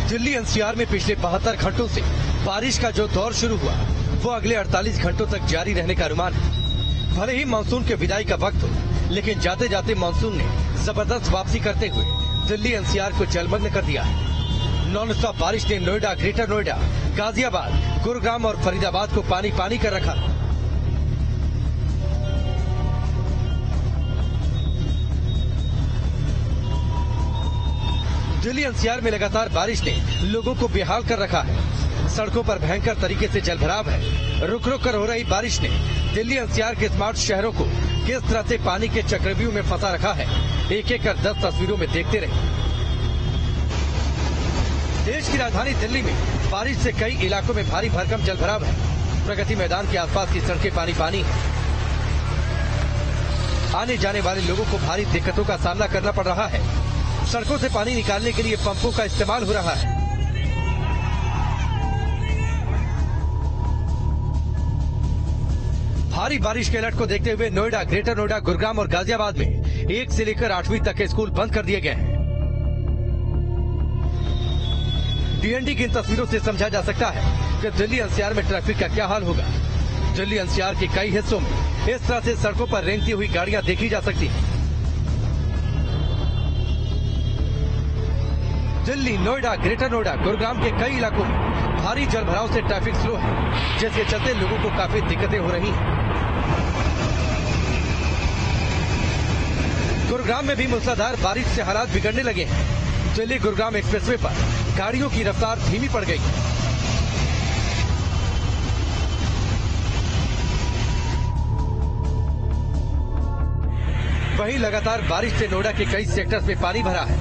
Delhi NCR में पिछले 72 घंटों से बारिश का जो दौर शुरू हुआ वो अगले 48 घंटों तक जारी रहने का अनुमान है। भले ही मानसून के विदाई का वक्त हो, लेकिन जाते जाते मानसून ने जबरदस्त वापसी करते हुए दिल्ली एनसीआर को जलमग्न कर दिया है। नॉन स्टॉप बारिश ने नोएडा, ग्रेटर नोएडा, गाजियाबाद, गुरुग्राम और फरीदाबाद को पानी पानी कर रखा। दिल्ली एनसीआर में लगातार बारिश ने लोगों को बेहाल कर रखा है। सड़कों पर भयंकर तरीके से जलभराव है। रुक रुक कर हो रही बारिश ने दिल्ली एनसीआर के स्मार्ट शहरों को किस तरह से पानी के चक्रव्यूह में फंसा रखा है, एक एक कर 10 तस्वीरों में देखते रहे। देश की राजधानी दिल्ली में बारिश से कई इलाकों में भारी भरकम जलभराव है। प्रगति मैदान के आसपास की सड़कें पानी पानी है। आने जाने वाले लोगों को भारी दिक्कतों का सामना करना पड़ रहा है। सड़कों से पानी निकालने के लिए पंपों का इस्तेमाल हो रहा है। भारी बारिश के अलर्ट को देखते हुए नोएडा, ग्रेटर नोएडा, गुरुग्राम और गाजियाबाद में 1 से लेकर 8वीं तक के स्कूल बंद कर दिए गए हैं। डीएनडी की इन तस्वीरों से समझा जा सकता है कि दिल्ली एनसीआर में ट्रैफिक का क्या हाल होगा। दिल्ली एनसीआर के कई हिस्सों में इस तरह से सड़कों पर रेंगती हुई गाड़ियां देखी जा सकती हैं। दिल्ली, नोएडा, ग्रेटर नोएडा, गुरुग्राम के कई इलाकों में भारी जलभराव से ट्रैफिक स्लो है, जिसके चलते लोगों को काफी दिक्कतें हो रही हैं। गुरुग्राम में भी मूसलाधार बारिश से हालात बिगड़ने लगे हैं। दिल्ली गुरुग्राम एक्सप्रेसवे पर गाड़ियों की रफ्तार धीमी पड़ गई है। वहीं लगातार बारिश से नोएडा के कई सेक्टर्स में पानी भरा है।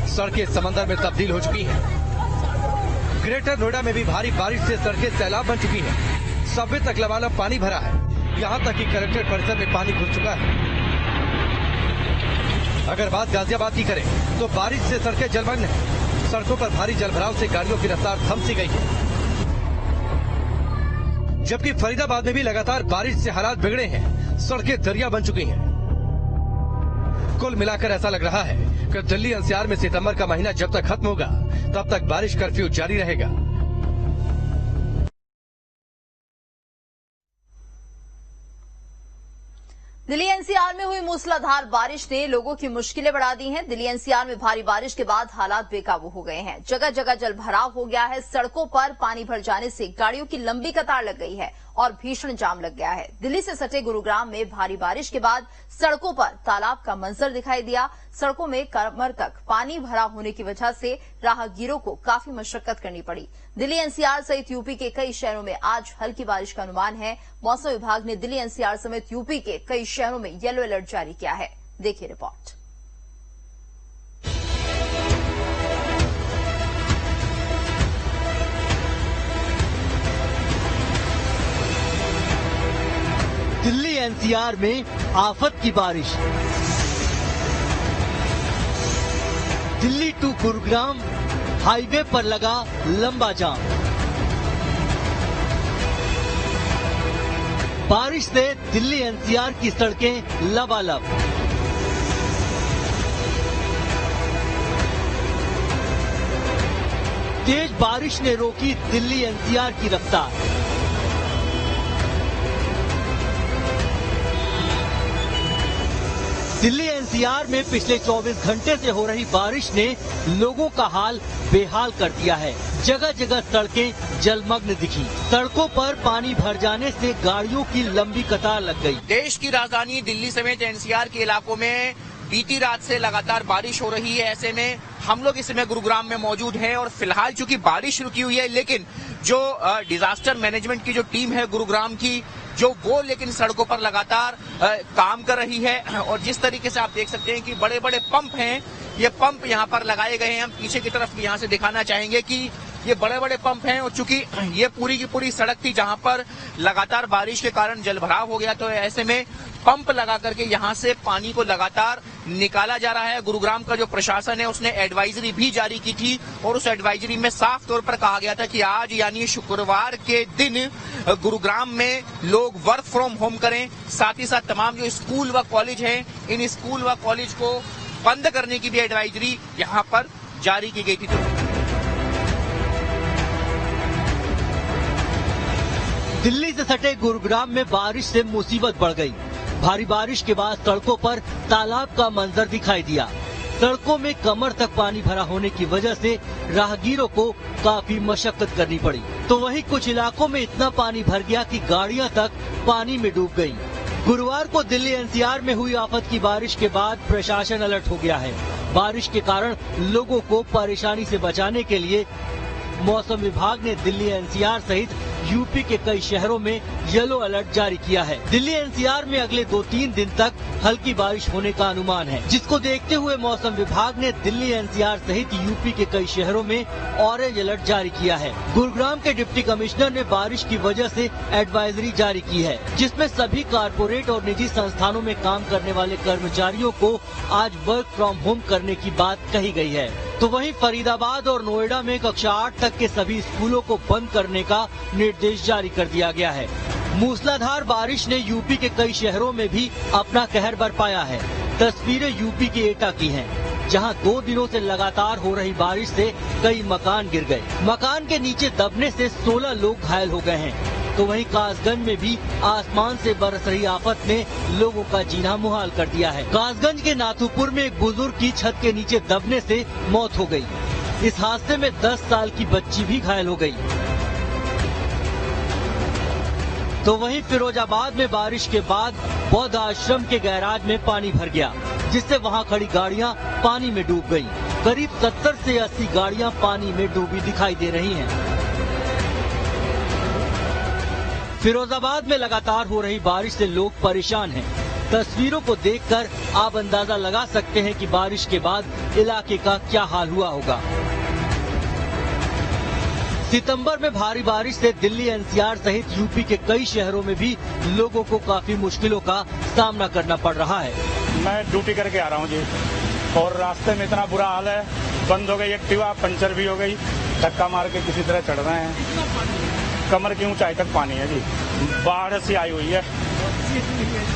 सड़कें समंदर में तब्दील हो चुकी हैं। ग्रेटर नोएडा में भी भारी बारिश से सड़कें सैलाब बन चुकी हैं। सबवे तक लबालब पानी भरा है। यहां तक कि कलेक्ट्रेट परिसर में पानी घुस चुका है। अगर बात गाजियाबाद की करें तो बारिश से सड़कें जलमग्न हैं। सड़कों पर भारी जलभराव से गाड़ियों की रफ्तार थम सी गई है। जबकि फरीदाबाद में भी लगातार बारिश से हालात बिगड़े हैं। सड़कें दरिया बन चुकी हैं। कुल मिलाकर ऐसा लग रहा है कि दिल्ली एनसीआर में सितंबर का महीना जब तक खत्म होगा तब तक बारिश कर्फ्यू जारी रहेगा। दिल्ली एनसीआर में हुई मूसलाधार बारिश ने लोगों की मुश्किलें बढ़ा दी हैं। दिल्ली एनसीआर में भारी बारिश के बाद हालात बेकाबू हो गए हैं। जगह जगह जलभराव हो गया है। सड़कों पर पानी भर जाने से गाड़ियों की लंबी कतार लग गई है और भीषण जाम लग गया है। दिल्ली से सटे गुरुग्राम में भारी बारिश के बाद सड़कों पर तालाब का मंजर दिखाई दिया। सड़कों में कमर तक पानी भरा होने की वजह से राहगीरों को काफी मशक्कत करनी पड़ी। दिल्ली एनसीआर सहित यूपी के कई शहरों में आज हल्की बारिश का अनुमान है। मौसम विभाग ने दिल्ली एनसीआर समेत यूपी के कई शहरों में येलो अलर्ट जारी किया है। देखिए रिपोर्ट। दिल्ली एनसीआर में आफत की बारिश। दिल्ली टू गुरुग्राम हाईवे पर लगा लंबा जाम। बारिश से दिल्ली एनसीआर की सड़कें लबालब। तेज बारिश ने रोकी दिल्ली एनसीआर की रफ्तार। दिल्ली एनसीआर में पिछले 24 घंटे से हो रही बारिश ने लोगों का हाल बेहाल कर दिया है। जगह जगह सड़कें जलमग्न दिखी। सड़कों पर पानी भर जाने से गाड़ियों की लंबी कतार लग गई। देश की राजधानी दिल्ली समेत एनसीआर के इलाकों में बीती रात से लगातार बारिश हो रही है। ऐसे में हम लोग इस समय गुरुग्राम में मौजूद हैं और फिलहाल चूंकि बारिश रुकी हुई है, लेकिन जो डिजास्टर मैनेजमेंट की जो टीम है गुरुग्राम की, जो वो लेकिन सड़कों पर लगातार काम कर रही है। और जिस तरीके से आप देख सकते हैं कि बड़े बड़े पंप हैं, ये पंप यहाँ पर लगाए गए हैं। हम पीछे की तरफ यहाँ से दिखाना चाहेंगे कि ये बड़े बड़े पंप हैं और चूंकि ये पूरी की पूरी सड़क थी जहां पर लगातार बारिश के कारण जलभराव हो गया, तो ऐसे में पंप लगा करके यहाँ से पानी को लगातार निकाला जा रहा है। गुरुग्राम का जो प्रशासन है उसने एडवाइजरी भी जारी की थी और उस एडवाइजरी में साफ तौर पर कहा गया था कि आज यानी शुक्रवार के दिन गुरुग्राम में लोग वर्क फ्रॉम होम करें। साथ ही साथ तमाम जो स्कूल व कॉलेज हैं, इन स्कूल व कॉलेज को बंद करने की भी एडवाइजरी यहाँ पर जारी की गई थी। दिल्ली से सटे गुरुग्राम में बारिश से मुसीबत बढ़ गई। भारी बारिश के बाद सड़कों पर तालाब का मंजर दिखाई दिया। सड़कों में कमर तक पानी भरा होने की वजह से राहगीरों को काफी मशक्कत करनी पड़ी। तो वहीं कुछ इलाकों में इतना पानी भर गया कि गाड़ियां तक पानी में डूब गईं। गुरुवार को दिल्ली एनसीआर में हुई आफत की बारिश के बाद प्रशासन अलर्ट हो गया है। बारिश के कारण लोगों को परेशानी से बचाने के लिए मौसम विभाग ने दिल्ली एनसीआर सहित यूपी के कई शहरों में येलो अलर्ट जारी किया है। दिल्ली एनसीआर में अगले 2-3 दिन तक हल्की बारिश होने का अनुमान है, जिसको देखते हुए मौसम विभाग ने दिल्ली एनसीआर सहित यूपी के कई शहरों में ऑरेंज अलर्ट जारी किया है। गुरुग्राम के डिप्टी कमिश्नर ने बारिश की वजह से एडवाइजरी जारी की है, जिसमें सभी कारपोरेट और निजी संस्थानों में काम करने वाले कर्मचारियों को आज वर्क फ्रॉम होम करने की बात कही गई है। तो वहीं फरीदाबाद और नोएडा में कक्षा 8 तक के सभी स्कूलों को बंद करने का निर्देश जारी कर दिया गया है। मूसलाधार बारिश ने यूपी के कई शहरों में भी अपना कहर बरपाया है। तस्वीरें यूपी के एटा की हैं, जहां 2 दिनों से लगातार हो रही बारिश से कई मकान गिर गए। मकान के नीचे दबने से 16 लोग घायल हो गए हैं। तो वहीं कासगंज में भी आसमान से बरस रही आफत ने लोगों का जीना मुहाल कर दिया है। कासगंज के नाथुपुर में एक बुजुर्ग की छत के नीचे दबने से मौत हो गई। इस हादसे में 10 साल की बच्ची भी घायल हो गई। तो वहीं फिरोजाबाद में बारिश के बाद बौद्ध आश्रम के गैराज में पानी भर गया, जिससे वहां खड़ी गाड़ियां पानी में डूब गईं। करीब 70 से 80 गाड़ियां पानी में डूबी दिखाई दे रही हैं। फिरोजाबाद में लगातार हो रही बारिश से लोग परेशान हैं। तस्वीरों को देखकर आप अंदाजा लगा सकते हैं कि बारिश के बाद इलाके का क्या हाल हुआ होगा। सितंबर में भारी बारिश से दिल्ली एनसीआर सहित यूपी के कई शहरों में भी लोगों को काफी मुश्किलों का सामना करना पड़ रहा है। मैं ड्यूटी करके आ रहा हूँ जी, और रास्ते में इतना बुरा हाल है, बंद हो गई एक्टिवा, पंचर भी हो गई, धक्का मार के किसी तरह चढ़ रहे हैं। कमर की ऊंचाई तक पानी है जी, बाढ़ सी आई हुई है,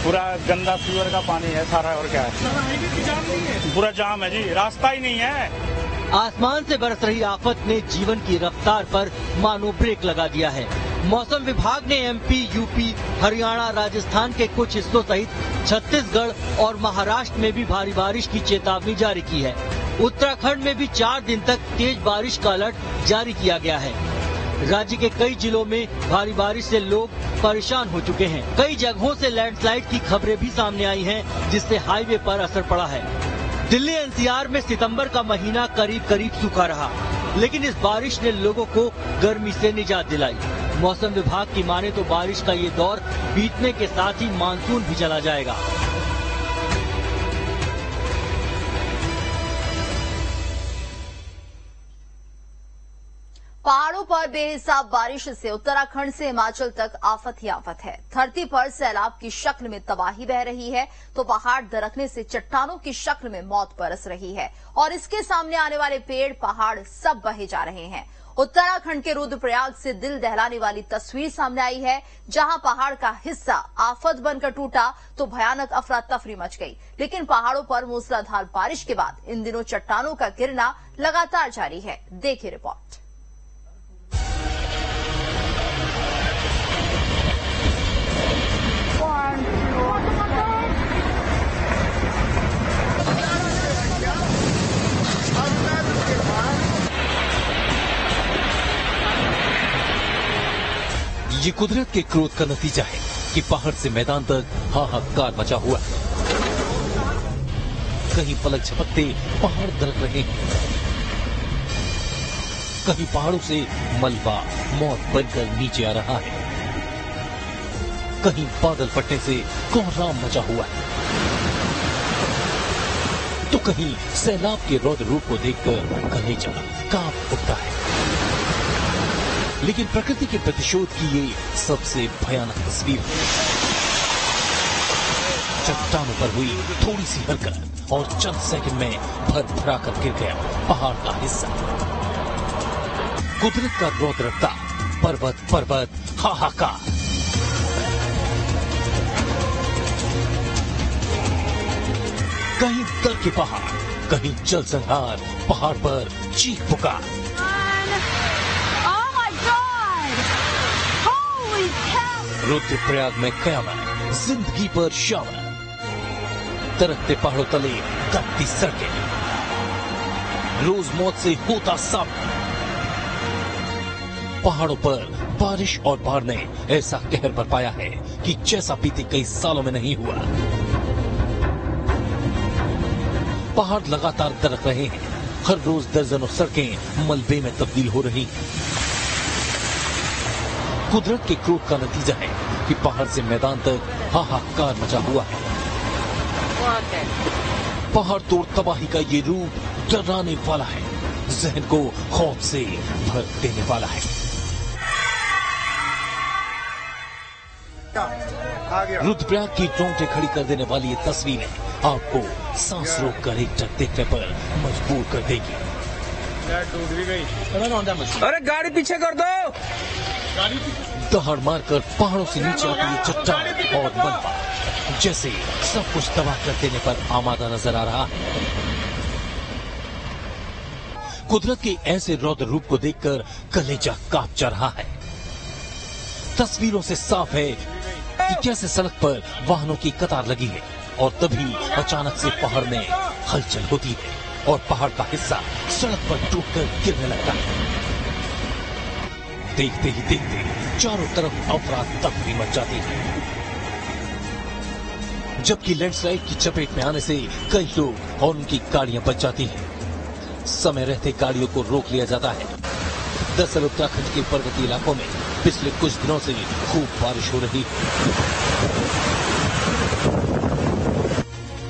पूरा गंदा सीवर का पानी है सारा। और क्या है, पूरा जाम है जी, रास्ता ही नहीं है। आसमान से बरस रही आफत ने जीवन की रफ्तार पर मानो ब्रेक लगा दिया है। मौसम विभाग ने एमपी, यूपी, हरियाणा, राजस्थान के कुछ हिस्सों सहित छत्तीसगढ़ और महाराष्ट्र में भी भारी बारिश की चेतावनी जारी की है। उत्तराखंड में भी 4 दिन तक तेज बारिश का अलर्ट जारी किया गया है। राज्य के कई जिलों में भारी बारिश से लोग परेशान हो चुके हैं। कई जगहों से लैंडस्लाइड की खबरें भी सामने आई हैं, जिससे हाईवे पर असर पड़ा है। दिल्ली एनसीआर में सितंबर का महीना करीब सूखा रहा, लेकिन इस बारिश ने लोगों को गर्मी से निजात दिलाई। मौसम विभाग की माने तो बारिश का ये दौर बीतने के साथ ही मानसून भी चला जाएगा। पहाड़ों पर बेहिसाब बारिश से उत्तराखंड से हिमाचल तक आफत ही आफत है। धरती पर सैलाब की शक्ल में तबाही बह रही है, तो पहाड़ दरकने से चट्टानों की शक्ल में मौत बरस रही है, और इसके सामने आने वाले पेड़, पहाड़ सब बहे जा रहे हैं। उत्तराखंड के रुद्रप्रयाग से दिल दहलाने वाली तस्वीर सामने आई है, जहां पहाड़ का हिस्सा आफत बनकर टूटा तो भयानक अफरा तफरी मच गई। लेकिन पहाड़ों पर मूसलाधार बारिश के बाद इन दिनों चट्टानों का गिरना लगातार जारी है। देखिए रिपोर्ट। ये कुदरत के क्रोध का नतीजा है कि पहाड़ से मैदान तक हाहाकार मचा हुआ है। कहीं पलक झपकते पहाड़ दरक रहे हैं, कहीं पहाड़ों से मलबा मौत बनकर नीचे आ रहा है, कहीं बादल फटने से कोहराम मचा हुआ है, तो कहीं सैलाब के रौद्र रूप को देखकर कलेजा कांप उठता है। लेकिन प्रकृति के प्रतिशोध की ये सबसे भयानक तस्वीर है। चट्टानों पर हुई थोड़ी सी हरकत और चंद सेकंड में भर कर गिर गया पहाड़ का हिस्सा। कुदरत का रौद्र रफ्तार, पर्वत पर्वत हाहाकार। कहीं दर के पहाड़, कहीं जल संहार, पहाड़ पर चीख पुकार। Oh my God! Holy cow! Rudraprayag में कयामत, जिंदगी पर शामत, दरकते पहाड़ों तले कटती सड़कें, रोज मौत से होता सामना। पहाड़ों पर बारिश और बाढ़ ने ऐसा कहर बरपाया है कि जैसा बीते कई सालों में नहीं हुआ। पहाड़ लगातार दरक रहे हैं, हर रोज दर्जनों सड़कें मलबे में तब्दील हो रही हैं। कुदरत के क्रोध का नतीजा है कि पहाड़ से मैदान तक हाहाकार मचा हुआ है। पहाड़ तोड़ तबाही का ये रूप डराने वाला है, जहन को खौफ से भर देने वाला है। रुद्रप्रयाग की रोंगटे खड़ी कर देने वाली ये तस्वीरें आपको सांस रोक कर एक टक देखने पर मजबूर कर देगी। अरे गाड़ी पीछे कर दो। दहाड़ मारकर पहाड़ों से नीचे आती ये चट्टान और मलबा जैसे सब कुछ तबाह कर देने पर आमादा नजर आ रहा है। कुदरत के ऐसे रौद्र रूप को देखकर कलेजा कांप जा रहा है। तस्वीरों से साफ है कि कैसे सड़क पर वाहनों की कतार लगी है और तभी अचानक से पहाड़ में हलचल होती है और पहाड़ का हिस्सा सड़क पर टूटकर गिरने लगता है। देखते ही देखते चारों तरफ अफरा तफरी मच जाती है, जबकि लैंडस्लाइड की चपेट में आने से कई लोग और उनकी गाड़ियां बच जाती हैं। समय रहते गाड़ियों को रोक लिया जाता है। दरअसल उत्तराखंड के पर्वतीय इलाकों में पिछले कुछ दिनों से खूब बारिश हो रही है।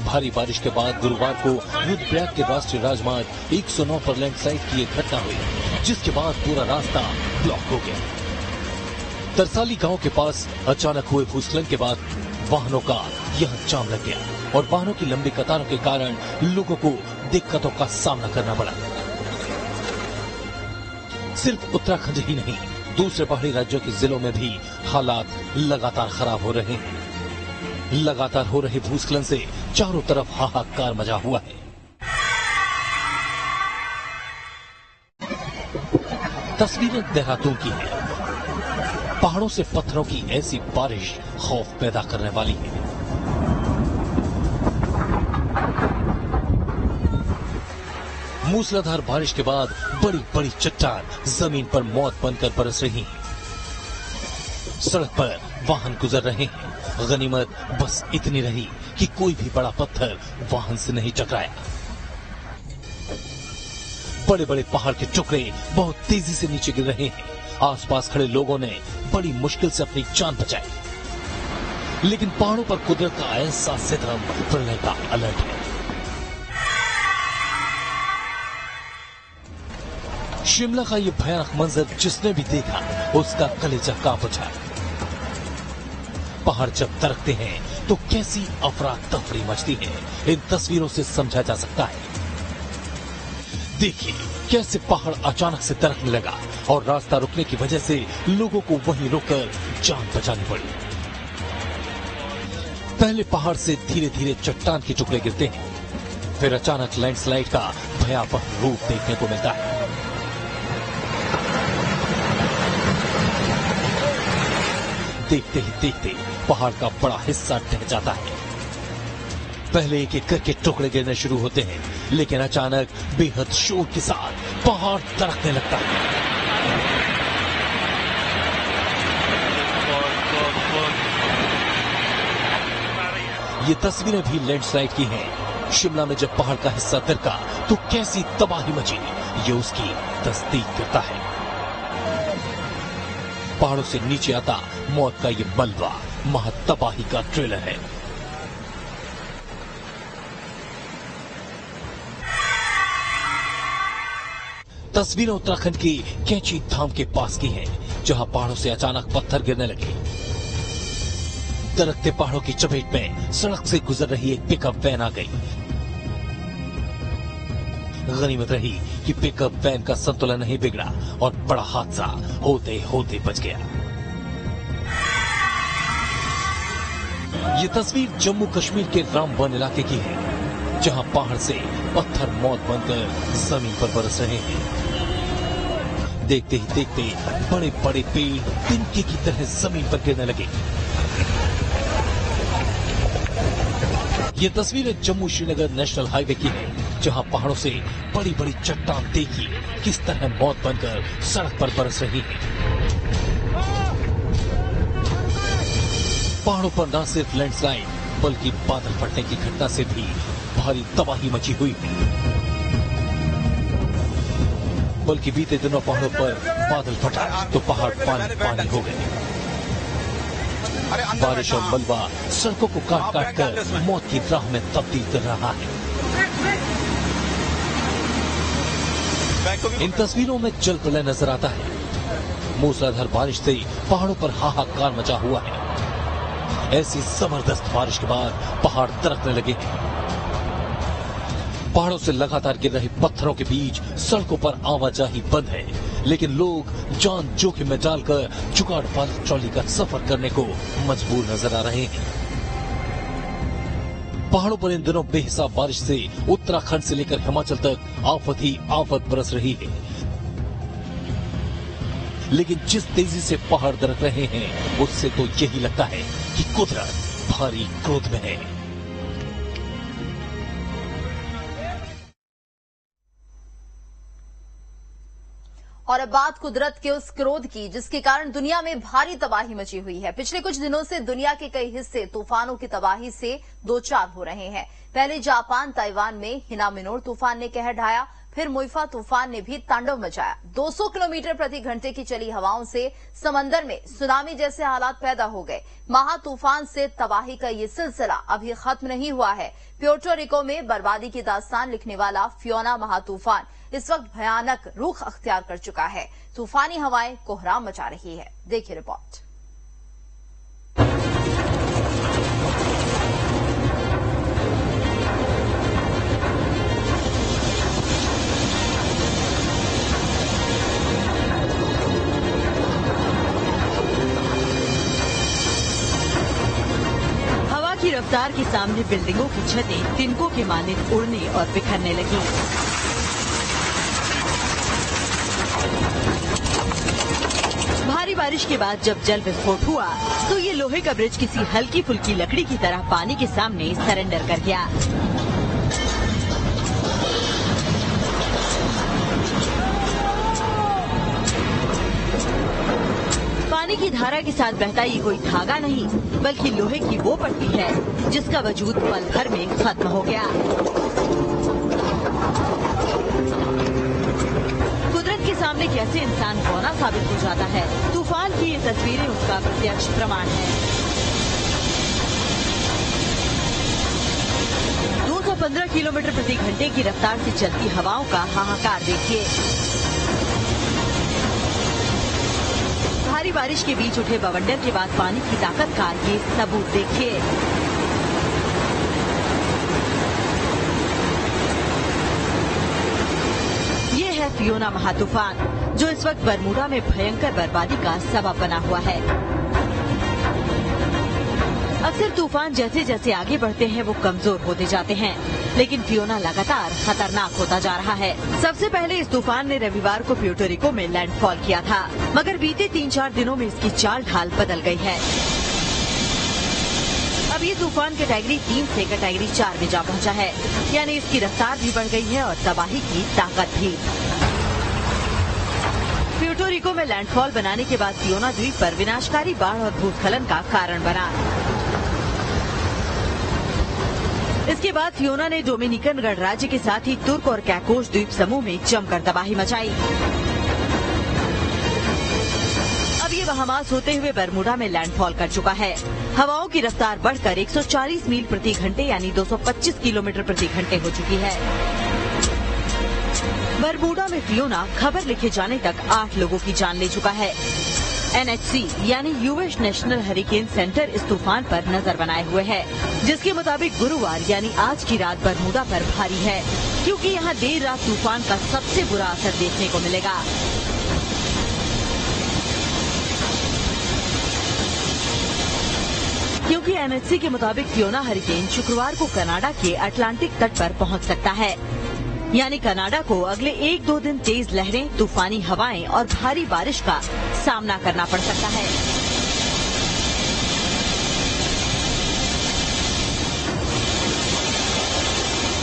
भारी बारिश के बाद गुरुवार को रुद्रप्रयाग के राष्ट्रीय राजमार्ग 109 पर लैंडस्लाइड की एक घटना हुई, जिसके बाद पूरा रास्ता ब्लॉक हो गया। तरसाली गांव के पास अचानक हुए भूस्खलन के बाद वाहनों का यहां जाम लग गया और वाहनों की लंबी कतारों के कारण लोगों को दिक्कतों का सामना करना पड़ा। सिर्फ उत्तराखंड ही नहीं, दूसरे पहाड़ी राज्यों के जिलों में भी हालात लगातार खराब हो रहे हैं। लगातार हो रहे भूस्खलन से चारों तरफ हाहाकार मचा हुआ है। तस्वीरें देहरादून की है। पहाड़ों से पत्थरों की ऐसी बारिश खौफ पैदा करने वाली है। मूसलाधार बारिश के बाद बड़ी बड़ी चट्टान जमीन पर मौत बनकर बरस रही हैं। सड़क पर वाहन गुजर रहे हैं। गनीमत बस इतनी रही कि कोई भी बड़ा पत्थर वाहन से नहीं टकराया। बड़े बड़े पहाड़ के टुकड़े बहुत तेजी से नीचे गिर रहे हैं। आसपास खड़े लोगों ने बड़ी मुश्किल से अपनी जान बचाई, लेकिन पहाड़ों पर कुदरत का ऐसा सितम प्रलय का अलर्ट है। शिमला का ये भयानक मंजर जिसने भी देखा उसका कलेजा कांप उठा। पहाड़ जब दरकते हैं तो कैसी अफरा तफरी मचती है, इन तस्वीरों से समझा जा सकता है। देखिए कैसे पहाड़ अचानक से दरकने लगा और रास्ता रुकने की वजह से लोगों को वहीं रोककर जान बचानी पड़ी। पहले पहाड़ से धीरे धीरे चट्टान के टुकड़े गिरते हैं, फिर अचानक लैंडस्लाइड का भयावह रूप देखने को मिलता है। देखते ही देखते पहाड़ का बड़ा हिस्सा ढह जाता है। पहले एक एक करके टुकड़े गिरने शुरू होते हैं, लेकिन अचानक बेहद शोर के साथ पहाड़ दरकने लगता है। ये तस्वीरें भी लैंडस्लाइड की हैं। शिमला में जब पहाड़ का हिस्सा दरका तो कैसी तबाही मची, ये उसकी तस्दीक करता है। पहाड़ों से नीचे आता मौत का ये मलबा महातबाही का ट्रेलर है। तस्वीरें उत्तराखंड की कैंची धाम के पास की हैं, जहां पहाड़ों से अचानक पत्थर गिरने लगे। दरकते पहाड़ों की चपेट में सड़क से गुजर रही एक पिकअप वैन आ गई। गनीमत रही कि पिकअप वैन का संतुलन नहीं बिगड़ा और बड़ा हादसा होते होते बच गया। ये तस्वीर जम्मू कश्मीर के रामबन इलाके की है, जहां पहाड़ से पत्थर मौत बनकर जमीन पर बरस रहे हैं। देखते ही देखते बड़े बड़े पेड़ तिनके की तरह जमीन पर गिरने लगे। ये तस्वीरें जम्मू श्रीनगर नेशनल हाईवे की है, जहां पहाड़ों से बड़ी बड़ी चट्टान देखिए किस तरह मौत बनकर सड़क पर बरस रही है। पहाड़ों पर न सिर्फ लैंडस्लाइड बल्कि बादल फटने की घटना से भी भारी तबाही मची हुई है। बल्कि बीते दिनों पहाड़ों पर बादल फटा तो पहाड़ पानी पानी हो गए। बारिश और मलबा सड़कों को काट काट कर मौत की राह में तब्दील कर रहा है। इन तस्वीरों में जल प्रलय नजर आता है। मूसलाधार बारिश से पहाड़ों पर हाहाकार मचा हुआ है। ऐसी जबरदस्त बारिश के बाद पहाड़ दरकने लगे हैं। पहाड़ों से लगातार गिर रहे पत्थरों के बीच सड़कों पर आवाजाही बंद है, लेकिन लोग जान जोखिम में डालकर जुगाड़ वाली ट्रॉली का सफर करने को मजबूर नजर आ रहे हैं। पहाड़ों पर इन दिनों बेहिसाब बारिश से उत्तराखंड से लेकर हिमाचल तक आफत ही आफत बरस रही है। लेकिन जिस तेजी से पहाड़ दरक रहे हैं उससे तो यही लगता है कि कुदरत भारी क्रोध में है। और अब बात कुदरत के उस क्रोध की जिसके कारण दुनिया में भारी तबाही मची हुई है। पिछले कुछ दिनों से दुनिया के कई हिस्से तूफानों की तबाही से दो चार हो रहे हैं। पहले जापान ताइवान में हिनामिनोर तूफान ने कहर ढाया, फिर मुइफा तूफान ने भी तांडव मचाया। 200 किलोमीटर प्रति घंटे की चली हवाओं से समंदर में सुनामी जैसे हालात पैदा हो गए। महा तूफान से तबाही का ये सिलसिला अभी खत्म नहीं हुआ है। प्यूर्टो रिको में बर्बादी की दास्तान लिखने वाला फियोना महा तूफान इस वक्त भयानक रुख अख्तियार कर चुका है। तूफानी हवाएं कोहराम मचा रही है। देखिए रिपोर्ट। हवा की रफ्तार के सामने बिल्डिंगों की छतें तिनकों के मानित उड़ने और बिखरने लगी। भारी बारिश के बाद जब जल विस्फोट हुआ तो ये लोहे का ब्रिज किसी हल्की फुल्की लकड़ी की तरह पानी के सामने सरेंडर कर गया। पानी की धारा के साथ बहता ये कोई धागा नहीं बल्कि लोहे की वो पट्टी है जिसका वजूद पल भर में खत्म हो गया। सामने कैसे इंसान बौना साबित हो जाता है, तूफान की ये तस्वीरें उसका प्रत्यक्ष प्रमाण है। 215 किलोमीटर प्रति घंटे की रफ्तार से चलती हवाओं का हाहाकार देखिए। भारी बारिश के बीच उठे बवंडर के बाद पानी की ताकत का ये सबूत देखिए। फियोना महा तूफान जो इस वक्त बरमूडा में भयंकर बर्बादी का सबब बना हुआ है। अक्सर तूफान जैसे जैसे आगे बढ़ते हैं वो कमजोर होते जाते हैं, लेकिन फियोना लगातार खतरनाक होता जा रहा है। सबसे पहले इस तूफान ने रविवार को प्यूर्टो रिको में लैंडफॉल किया था, मगर बीते 3-4 दिनों में इसकी चाल ढाल बदल गई है। अब ये तूफान कैटेगरी 3 से कैटेगरी 4 में जा पहुंचा है, यानी इसकी रफ्तार भी बढ़ गई है और तबाही की ताकत भी। प्यूर्टो रिको में लैंडफॉल बनाने के बाद फियोना द्वीप पर विनाशकारी बाढ़ और भूस्खलन का कारण बना। इसके बाद फियोना ने डोमिनिकन गणराज्य के साथ ही तुर्क और कैकोस द्वीप समूह में जमकर तबाही मचाई। अब ये बहामास होते हुए बरमूडा में लैंडफॉल कर चुका है। हवाओं की रफ्तार बढ़कर 140 मील प्रति घंटे यानी 225 किलोमीटर प्रति घंटे हो चुकी है। बरमूडा में फियोना खबर लिखे जाने तक 8 लोगों की जान ले चुका है। NHC यानी यूएस नेशनल हरिकेन सेंटर इस तूफान पर नजर बनाए हुए है, जिसके मुताबिक गुरुवार यानी आज की रात बरमूडा पर भारी है, क्योंकि यहाँ देर रात तूफान का सबसे बुरा असर देखने को मिलेगा। क्योंकि NHC के मुताबिक फियोना हरिकेन शुक्रवार को कनाडा के अटलांटिक तट पर पहुंच सकता है। यानी कनाडा को अगले 1-2 दिन तेज लहरें, तूफानी हवाएं और भारी बारिश का सामना करना पड़ सकता है।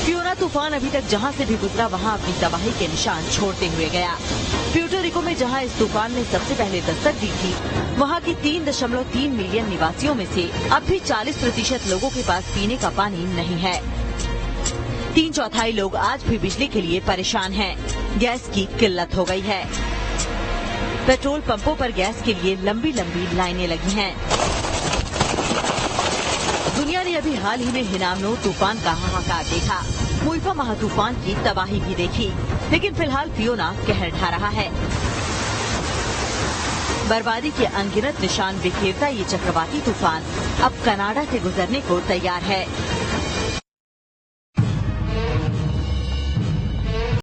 फियोना तूफान अभी तक जहां से भी गुजरा वहां अपनी तबाही के निशान छोड़ते हुए गया। प्यूर्टो रिको में जहां इस तूफान ने सबसे पहले दस्तक दी थी, वहां की 3.3 मिलियन निवासियों में से अब भी 40% लोगों के पास पीने का पानी नहीं है। 3/4 लोग आज भी बिजली के लिए परेशान हैं। गैस की किल्लत हो गई है। पेट्रोल पंपों पर गैस के लिए लंबी लंबी लाइनें लगी हैं। दुनिया ने अभी हाल ही में हिनामनो तूफान का हाहाकार देखा, मुइफा महातूफान की तबाही भी देखी, लेकिन फिलहाल फियोना कहर ढा रहा है। बर्बादी के अनगिनत निशान बिखेरता ये चक्रवाती तूफान अब कनाडा से गुजरने को तैयार है।